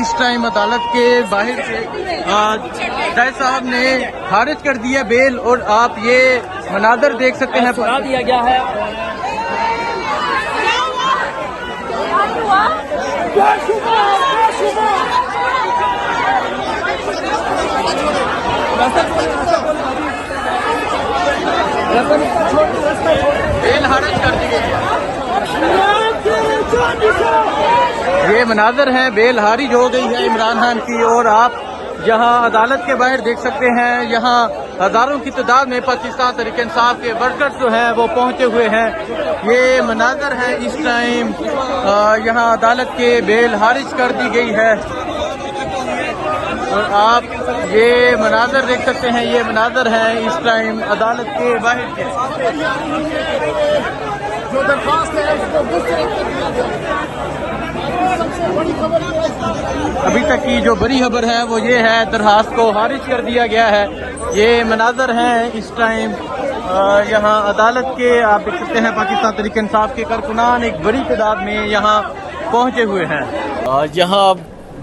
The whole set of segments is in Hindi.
इस टाइम अदालत के बाहर से जज साहब ने खारिज कर दिया बेल और आप ये मनाजर देख सकते हैं। सुना दिया गया है। बेल खारिज कर दी गई है। ये मनाजर है, बेल खारिज हो गई है इमरान खान की। और आप यहाँ अदालत के बाहर देख सकते हैं, यहाँ हजारों की तादाद में पाकिस्तान तहरीक इंसाफ के वर्कर्स जो हैं वो पहुंचे हुए हैं। ये मनाजर है इस टाइम, यहाँ अदालत के बेल खारिज कर दी गई है। और आप ये मनाजर देख सकते हैं, ये मनाजर है इस टाइम अदालत के बाहर के। जो दरख्वास्त है अभी तक की जो बड़ी खबर है वो ये है, दरखास्त को खारिज कर दिया गया है। ये मनाजर हैं इस टाइम यहाँ अदालत के। आप देख सकते हैं पाकिस्तान तहरीक इंसाफ के कारकुनान एक बड़ी तादाद में यहाँ पहुँचे हुए हैं। यहाँ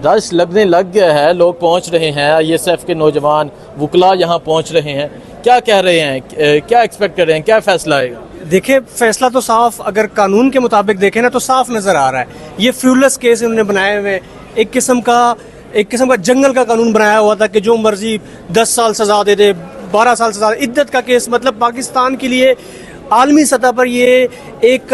रश लगने लग गया है, लोग पहुँच रहे हैं। ISF के नौजवान वकला यहाँ पहुँच रहे हैं। क्या कह रहे हैं, क्या एक्सपेक्ट कर रहे हैं, क्या फैसला आएगा? देखिए, फैसला तो साफ, अगर कानून के मुताबिक देखें ना तो साफ नज़र आ रहा है। ये फ्यूलस केस इन्होंने बनाए हुए, एक किस्म का जंगल का कानून बनाया हुआ था कि जो मर्जी 10 साल सजा दे दे, 12 साल सजा। इद्दत का केस, मतलब पाकिस्तान के लिए आलमी सतह पर ये एक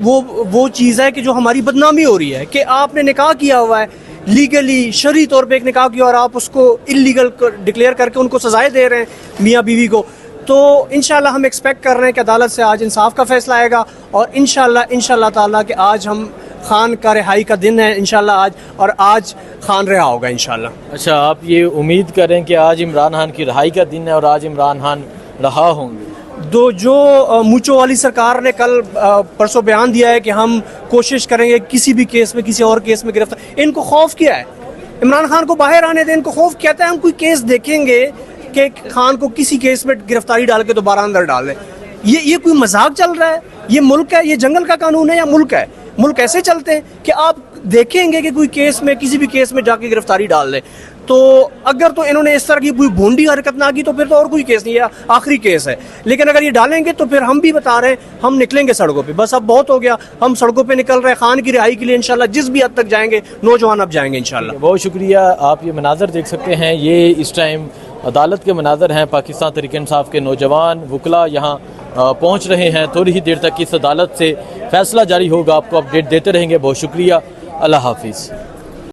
वो चीज़ है कि जो हमारी बदनामी हो रही है कि आपने निकाह किया हुआ है लीगली, शरई तौर पे एक निकाह किया और आप उसको इलीगल डिक्लेयर करके उनको सजाएं दे रहे हैं मियाँ बीवी को। तो इंशाल्लाह हम एक्सपेक्ट कर रहे हैं कि अदालत से आज इंसाफ का फैसला आएगा और इंशाल्लाह ताला कि आज हम खान का रिहाई का दिन है इंशाल्लाह आज, और आज खान रिहा होगा इंशाल्लाह। अच्छा, आप ये उम्मीद करें कि आज इमरान खान की रिहाई का दिन है और आज इमरान खान रहा होंगे? जो मूचो वाली सरकार ने कल परसों बयान दिया है कि हम कोशिश करेंगे किसी भी केस में, किसी और केस में गिरफ्तार। इनको खौफ किया है, इमरान खान को बाहर आने दें। इनको खौफ कहता है हम कोई केस देखेंगे कि खान को किसी केस में गिरफ्तारी डाल के दोबारा अंदर डाल दें। ये कोई मजाक चल रहा है? ये मुल्क है, ये जंगल का कानून है या मुल्क है? मुल्क ऐसे चलते हैं कि आप देखेंगे कि कोई केस में, किसी भी केस में जाके गिरफ्तारी डाल दें। तो अगर तो इन्होंने इस तरह की कोई भोंडी हरकत ना की तो फिर तो और कोई केस नहीं है, आखिरी केस है। लेकिन अगर ये डालेंगे तो फिर हम भी बता रहे हैं, हम निकलेंगे सड़कों पे। बस अब बहुत हो गया, हम सड़कों पे निकल रहे हैं खान की रिहाई के लिए। इंशाल्लाह जिस भी हद तक जाएंगे नौजवान अब जाएंगे इंशाल्लाह। बहुत शुक्रिया। आप ये मनाजर देख सकते हैं, ये इस टाइम अदालत के मनाजर हैं। पाकिस्तान तहरीक इंसाफ के नौजवान वकला यहाँ पहुँच रहे हैं। थोड़ी ही देर तक इस अदालत से फैसला जारी होगा, आपको अपडेट देते रहेंगे। बहुत शुक्रिया, अल्लाह हाफिज़।